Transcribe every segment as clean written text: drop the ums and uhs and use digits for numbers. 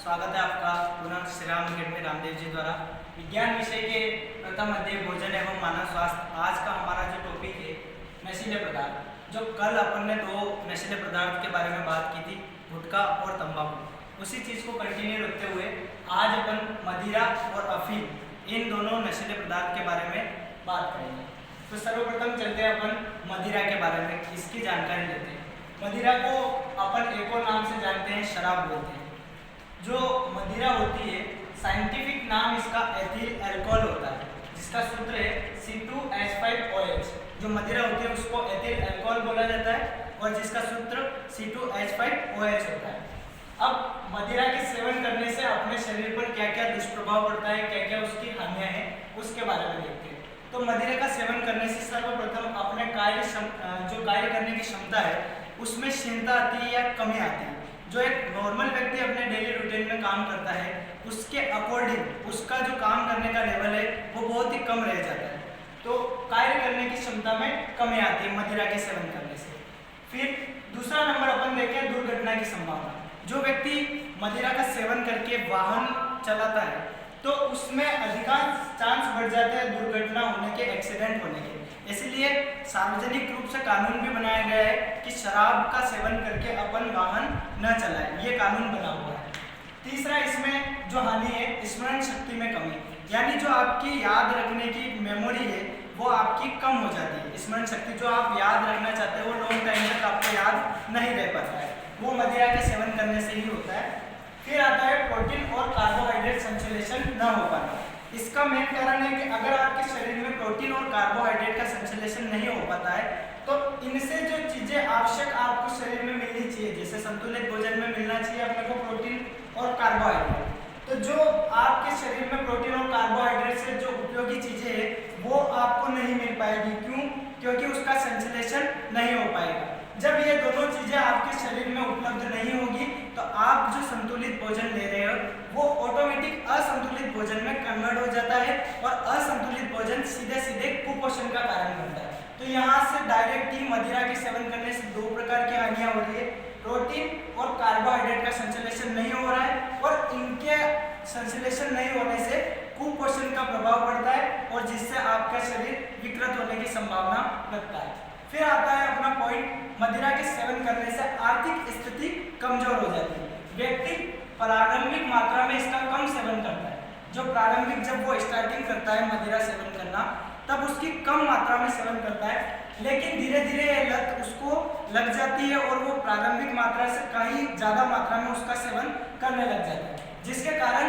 स्वागत है आपका पुनः श्री राम अकेडमी रामदेव जी द्वारा विज्ञान विषय के प्रथम अध्याय भोजन एवं मानव स्वास्थ्य। आज का हमारा जो टॉपिक है नशीले पदार्थ। जो कल अपन ने दो नशीले पदार्थ के बारे में बात की थी, गुटखा और तंबाकू, उसी चीज़ को कंटिन्यू रखते हुए आज अपन मदिरा और अफीम, इन दोनों नशीले पदार्थ के बारे में बात करेंगे। तो सर्वप्रथम चलते हैं अपन मदिरा के बारे में, इसकी जानकारी लेते हैं। मदिरा को अपन एक और नाम से जानते हैं, शराब बोलते हैं। जो मदिरा होती है, साइंटिफिक नाम इसका एथिल अल्कोहल होता है, जिसका सूत्र है C2H5OH। जो मदिरा होती है उसको एथिल अल्कोहल बोला जाता है और जिसका सूत्र C2H5OH होता है। अब मदिरा के सेवन करने से अपने शरीर पर क्या क्या दुष्प्रभाव पड़ता है, क्या क्या उसकी हानियां हैं, उसके बारे में देखते हैं। तो मदिरा का सेवन करने से सर्वप्रथम अपने जो कार्य करने की क्षमता है उसमें क्षीणता आती है या कमी आती है। जो एक नॉर्मल व्यक्ति अपने डेली रूटीन में काम करता है उसके अकॉर्डिंग उसका जो काम करने का लेवल है वो बहुत ही कम रह जाता है, तो कार्य करने की क्षमता में कमी आती है मदिरा के सेवन करने से। फिर दूसरा नंबर अपन देखें, दुर्घटना की संभावना। जो व्यक्ति मदिरा का सेवन करके वाहन चलाता है तो उसमें अधिकांश चांस बढ़ जाते हैं दुर्घटना होने के, एक्सीडेंट होने के। इसलिए सार्वजनिक रूप से कानून भी बनाया गया है कि शराब का सेवन करके अपन वाहन न चलाएं, ये कानून बना हुआ है। तीसरा इसमें जो हानि है, स्मरण शक्ति में कमी, यानी जो आपकी याद रखने की मेमोरी है वो आपकी कम हो जाती है। स्मरण शक्ति जो आप याद रखना चाहते हैं वो लॉन्ग टाइम तक आपको याद नहीं रह पाता है, वो मदिरा के सेवन करने से ही होता है। फिर आता है प्रोटीन और कार्बोहाइड्रेट संश्लेषण न हो पाना। इसका मेन कारण है कि अगर आपके शरीर में प्रोटीन और कार्बोहाइड्रेट का संश्लेषण नहीं हो पाता है तो इनसे जो चीजें आवश्यक आपको शरीर में मिलनी चाहिए, जैसे संतुलित भोजन में मिलना चाहिए अपने को प्रोटीन और कार्बोहाइड्रेट, तो जो आपके शरीर में प्रोटीन और कार्बोहाइड्रेट से जो उपयोगी चीजें हैं वो आपको नहीं मिल पाएगी। क्यों? क्योंकि उसका संश्लेषण नहीं हो पाएगा। जब ये दोनों चीजें आपके शरीर में उपलब्ध नहीं होगी तो आप जो संतुलित भोजन ले रहे हो वो ऑटोमेटिक असंतुलित भोजन में कन्वर्ट हो जाता है और असंतुलित भोजन सीधे सीधे कुपोषण का कारण बनता है। तो यहाँ से डायरेक्ट ही मदिरा के सेवन करने से दो प्रकार की हानियां हो रही है, प्रोटीन और कार्बोहाइड्रेट का संश्लेषण नहीं हो रहा है और इनके संश्लेषण नहीं होने से कुपोषण का प्रभाव पड़ता है और जिससे आपका शरीर विकृत होने की संभावना लगता है। फिर आता है अपना पॉइंट, मदिरा के सेवन करने से आर्थिक स्थिति कमजोर हो जाती है। व्यक्ति प्रारंभिक मात्रा में इसका कम सेवन करता है। जो प्रारंभिक जब वो स्टार्टिंग करता है मदिरा सेवन करना तब उसकी कम मात्रा में सेवन करता है, लेकिन धीरे धीरे ये लत उसको लग जाती है और वो प्रारंभिक मात्रा से कहीं ज़्यादा मात्रा में उसका सेवन करने लग जाता है, जिसके कारण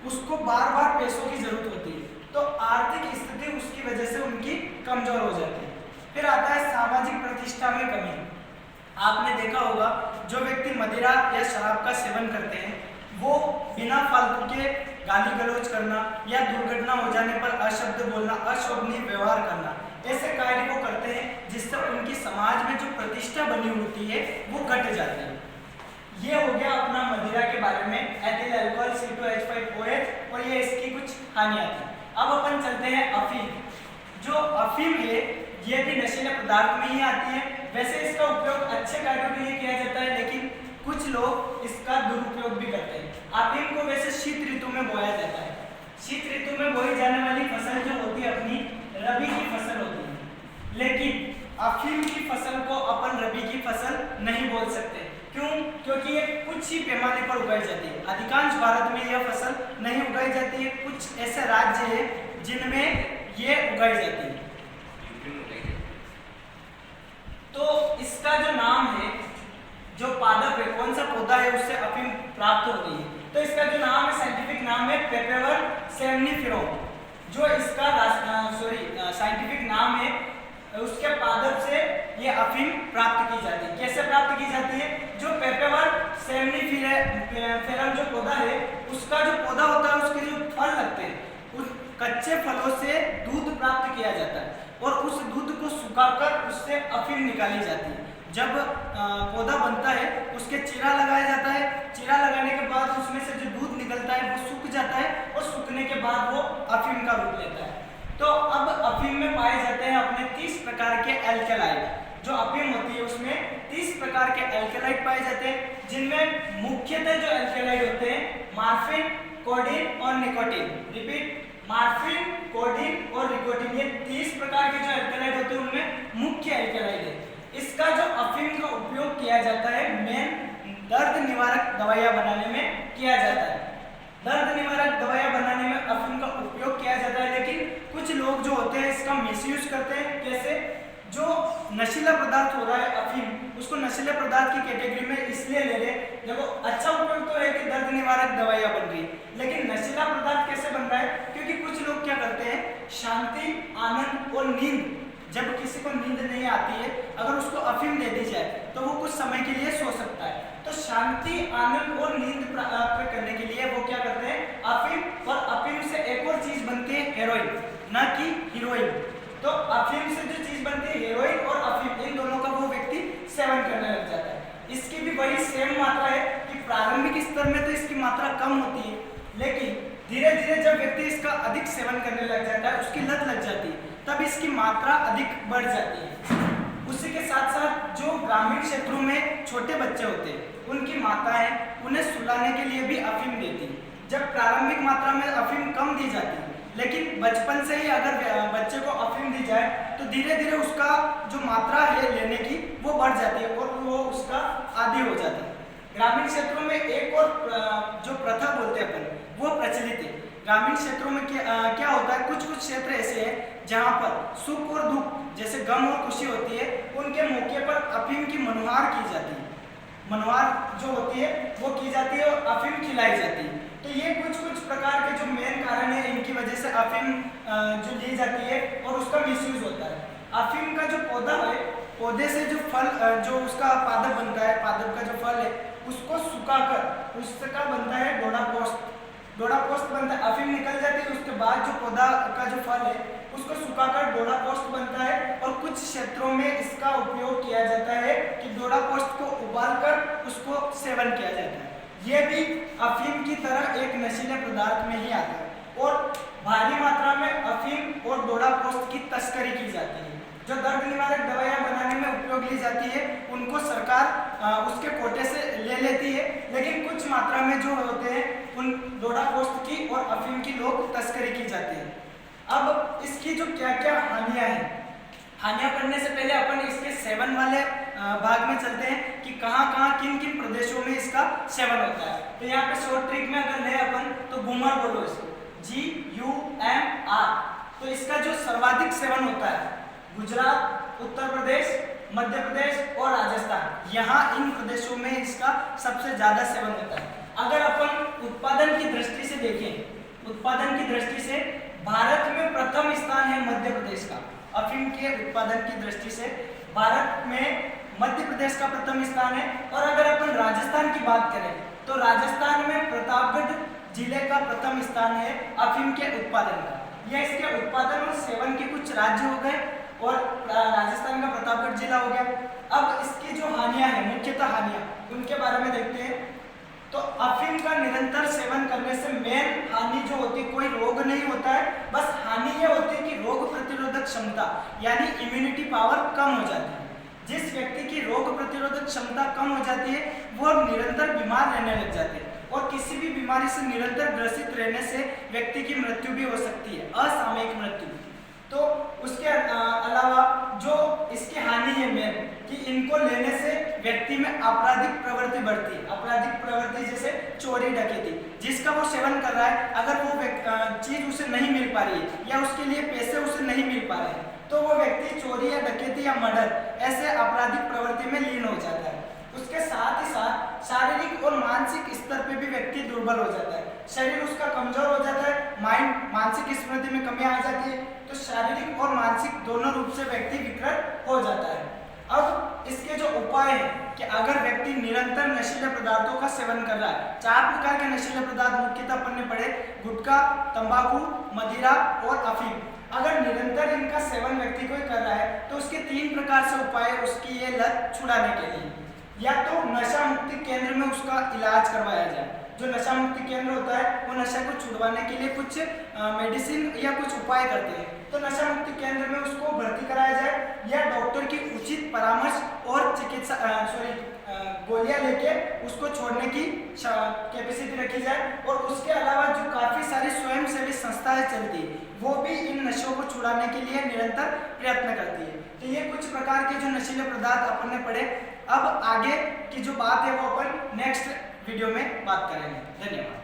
उसको बार बार पैसों की जरूरत होती है, तो आर्थिक स्थिति उसकी वजह से उनकी कमजोर हो जाती है। फिर आता है सामाजिक प्रतिष्ठा में कमी। आपने देखा होगा जो व्यक्ति मदिरा या शराब का सेवन करते हैं वो बिना फालतू के गाली गलौज करना या दुर्घटना हो जाने पर अशब्द बोलना, अशोभनीय व्यवहार करना, ऐसे कार्य को करते हैं जिससे उनकी समाज में जो प्रतिष्ठा बनी होती है वो घट जाती है। ये हो गया अपना मदिरा के बारे में, एथिल अल्कोहल C2H5OH, और ये इसकी कुछ हानियां थी। अब अपन चलते हैं अफीम। जो अफीम है ये भी नशीले पदार्थ में ही आती है। वैसे इसका उपयोग अच्छे कार्यों के लिए किया जाता है, लेकिन कुछ लोग इसका दुरुपयोग भी करते हैं। अफीम को वैसे शीत ऋतु में बोया जाता है। शीत ऋतु में बोई जाने वाली फसल जो होती है अपनी रबी की फसल होती है, लेकिन अफीम की फसल को अपन रबी की फसल नहीं बोल सकते। क्यों? क्योंकि ये कुछ ही पैमाने पर उगाई जाती है। अधिकांश भारत में यह फसल नहीं उगाई जाती है। कुछ ऐसे राज्य हैं जिनमें ये उगाई जाती है। तो इसका जो नाम है, जो पादप है, कौन सा पौधा है उससे अफीम प्राप्त हो रही है, तो इसका जो नाम है, साइंटिफिक नाम है पेपेवर सेमनीफेरम। जो इसका साइंटिफिक नाम है, उसके पादप से ये अफीम प्राप्त की जाती है। कैसे प्राप्त की जाती है? जो पेपेवर सेमनीफेरम जो पौधा है उसका जो पौधा होता है उसके जो फल लगते हैं उस कच्चे फलों से दूध प्राप्त किया जाता है और उस दूध को सुखाकर उससे अफीम निकाली जाती है। जब पौधा बनता है उसके चीरा लगाया जाता है, चीरा लगाने के बाद उसमें से जो दूध निकलता है वो सूख जाता है और सूखने के बाद वो अफीम का रूप लेता है। तो अब अफीम में पाए जाते हैं अपने 30 प्रकार के एल्केलाइड। जो अफीम होती है उसमें 30 प्रकार के एल्केलाइड पाए जाते हैं, जिनमें मुख्यतः जो एल्केलाइड होते हैं मार्फिन, कोडीन और निकोटीन। रिपीट, मार्फिन, कोडीन और निकोटीन, ये 30 प्रकार के जो एल्कलॉइड होते हैं उनमें मुख्य एल्कलॉइड है। इसका जो अफीम का उपयोग किया जाता है मेन दर्द निवारक दवाइयां बनाने में किया जाता है। दर्द निवारक दवाइयां बनाने में अफीम का उपयोग किया जाता है, लेकिन कुछ लोग जो होते हैं इसका मिसयूज करते हैं। कैसे? जो नशीला पदार्थ हो रहा है अफीम, उसको नशीले पदार्थ की कैटेगरी में इसलिए ले रहे, देखो अच्छा उपयोग तो है कि दर्द निवारक दवाइयां बन रही, लेकिन नशीला पदार्थ कैसे बन रहा है? क्योंकि कुछ लोग क्या करते हैं, शांति, आनंद और नींद, जब किसी को नींद नहीं आती है अगर उसको अफीम दे दी जाए तो वो कुछ समय के लिए सो सकता है। तो शांति, आनंद और नींद प्राप्त करने के लिए वो क्या करते हैं, अफीम। और अफीम से एक और चीज बनती है हेरोइन, न कि हीरोइन। तो अफीम से जो चीज बनती है हेरोइन और अफीम, इन दोनों का वो व्यक्ति सेवन करने लग जाता है। इसकी भी वही सेम मात्रा है कि प्रारंभिक स्तर में तो इसकी मात्रा कम होती है, लेकिन धीरे धीरे जब व्यक्ति इसका अधिक सेवन करने लग जाता है, उसकी लत लग जाती है, तब इसकी मात्रा अधिक बढ़ जाती है। उसी के साथ साथ जो ग्रामीण क्षेत्रों में छोटे बच्चे होते हैं उनकी माताएं उन्हें सुलाने के लिए भी अफीम देती है। जब प्रारंभिक मात्रा में अफीम कम दी जाती है, लेकिन बचपन से ही अगर बच्चे को अफीम दी जाए तो धीरे धीरे उसका जो मात्रा है लेने की वो बढ़ जाती है और वो उसका आदी हो जाता है। ग्रामीण क्षेत्रों में एक और जो प्रथा बोलते हैं अपन, वो प्रचलित है। ग्रामीण क्षेत्रों में क्या होता है, कुछ कुछ क्षेत्र ऐसे हैं जहाँ पर सुख और दुख, जैसे गम और खुशी होती है, उनके मौके पर अफीम की मनुहार की जाती है। मनुहार जो होती है वो की जाती है और अफीम खिलाई जाती है। तो ये कुछ कुछ प्रकार के जो मेन कारण है, इनकी वजह से अफीम जो ली जाती है और उसका मिसयूज होता है। अफीम का जो पौधा है, पौधे से जो फल, जो उसका पादप बनता है, पादप का जो फल है उसको सुखाकर उसका बनता है डोडा पोस्ट। डोडा पोस्ट बनता है, अफीम निकल जाती है, उसके बाद जो पौधा का जो फल है उसको सुखाकर डोडा पोस्ट बनता है। और कुछ क्षेत्रों में इसका उपयोग किया जाता है कि डोडा पोस्ट को उबालकर उसको सेवन किया जाता है। यह भी अफीम की तरह एक नशीले पदार्थ में ही आता है और भारी मात्रा में अफीम और डोडा पोस्ट की तस्करी की जाती है। जो दर्द निवारक दवाइयां बनाने में उपयोग ली जाती है उनको सरकार उसके कोटे से ले लेती है, लेकिन कुछ मात्रा में जो होते हैं उन डोडा पोस्ट की और अफीम की लोग तस्करी की जाती है। अब इसकी जो क्या क्या हानियां हैं, हानियां करने से पहले अपन इसके सेवन वाले भाग में चलते हैं कि कहाँ किन किन प्रदेशों में इसका सेवन होता है। तो यहाँ पे शॉर्ट ट्रिक में अगर ले अपन तो घूमर बोलो इसको, GUMR। तो इसका जो सर्वाधिक सेवन होता है गुजरात, उत्तर प्रदेश, मध्य प्रदेश और राजस्थान, यहाँ इन प्रदेशों में इसका सबसे ज्यादा सेवन होता है। अगर अपन उत्पादन की दृष्टि से देखें, उत्पादन की दृष्टि से भारत में प्रथम स्थान है मध्य प्रदेश का। अफीम के उत्पादन की दृष्टि से भारत में मध्य प्रदेश का प्रथम स्थान है। और अगर अपन राजस्थान की बात करें तो राजस्थान में प्रतापगढ़ जिले का प्रथम स्थान है अफीम के उत्पादन का। यह इसके उत्पादन और सेवन के कुछ राज्य हो गए और राजस्थान का प्रतापगढ़ जिला हो गया। अब इसकी जो हानियां हैं, मुख्यतः हानियां, उनके बारे में देखते हैं। तो अफीम का निरंतर सेवन करने से मेन हानि जो होती है, कोई रोग नहीं होता है, बस हानि ये होती है कि रोग प्रतिरोधक क्षमता यानी इम्यूनिटी पावर कम हो जाती है। जिस व्यक्ति की रोग प्रतिरोधक क्षमता कम हो जाती है वो निरंतर बीमार रहने लग जाते हैं और किसी भी बीमारी से निरंतर ग्रसित रहने से व्यक्ति की मृत्यु भी हो सकती है, असामयिक मृत्यु। तो उसके अलावा जो इसकी हानि है मेन कि इनको लेने से व्यक्ति में आपराधिक प्रवृत्ति बढ़ती है। आपराधिक प्रवृत्ति जैसे चोरी डकैती, जिसका वो सेवन कर रहा है, अगर वो चीज उसे नहीं मिल पा रही है या उसके लिए पैसे उसे नहीं मिल पा रहे हैं तो वो व्यक्ति चोरी या डकैती या मर्डर ऐसे आपराधिक प्रवृत्ति में लीन हो जाता है। उसके साथ ही साथ शारीरिक और मानसिक स्तर पे भी व्यक्ति दुर्बल हो जाता है, शरीर उसका कमजोर हो जाता है, मानसिक स्मृति में कमी आ जाती है, तो शारीरिक और मानसिक दोनों रूप से व्यक्ति विकृत हो जाता है। अब इसके जो उपाय है कि अगर व्यक्ति निरंतर नशीले पदार्थों का सेवन कर रहा है, 4 प्रकार के नशीले पदार्थ मुख्यतः अपन ने पढ़े, गुटखा, तंबाकू, मदिरा और अफीम। अगर निरंतर इनका सेवन व्यक्ति कोई कर रहा है तो उसके 3 प्रकार से उपाय उसकी ये लत छुड़ाने के लिए, या तो नशा मुक्ति केंद्र में उसका इलाज करवाया जाए। जो नशा मुक्ति केंद्र होता है वो नशा को छुड़वाने के लिए कुछ मेडिसिन या कुछ उपाय करते हैं, तो नशा मुक्ति केंद्र में उसको भर्ती कराया जाए, या डॉक्टर की उचित परामर्श और गोलियां लेके उसको छोड़ने की कैपेसिटी रखी जाए। और उसके अलावा जो काफ़ी सारी स्वयंसेवी संस्थाएं चलती है वो भी इन नशों को छुड़ाने के लिए निरंतर प्रयत्न करती है। तो ये कुछ प्रकार के जो नशीले पदार्थ अपन ने पढ़े। अब आगे की जो बात है वो अपन नेक्स्ट वीडियो में बात करेंगे। धन्यवाद।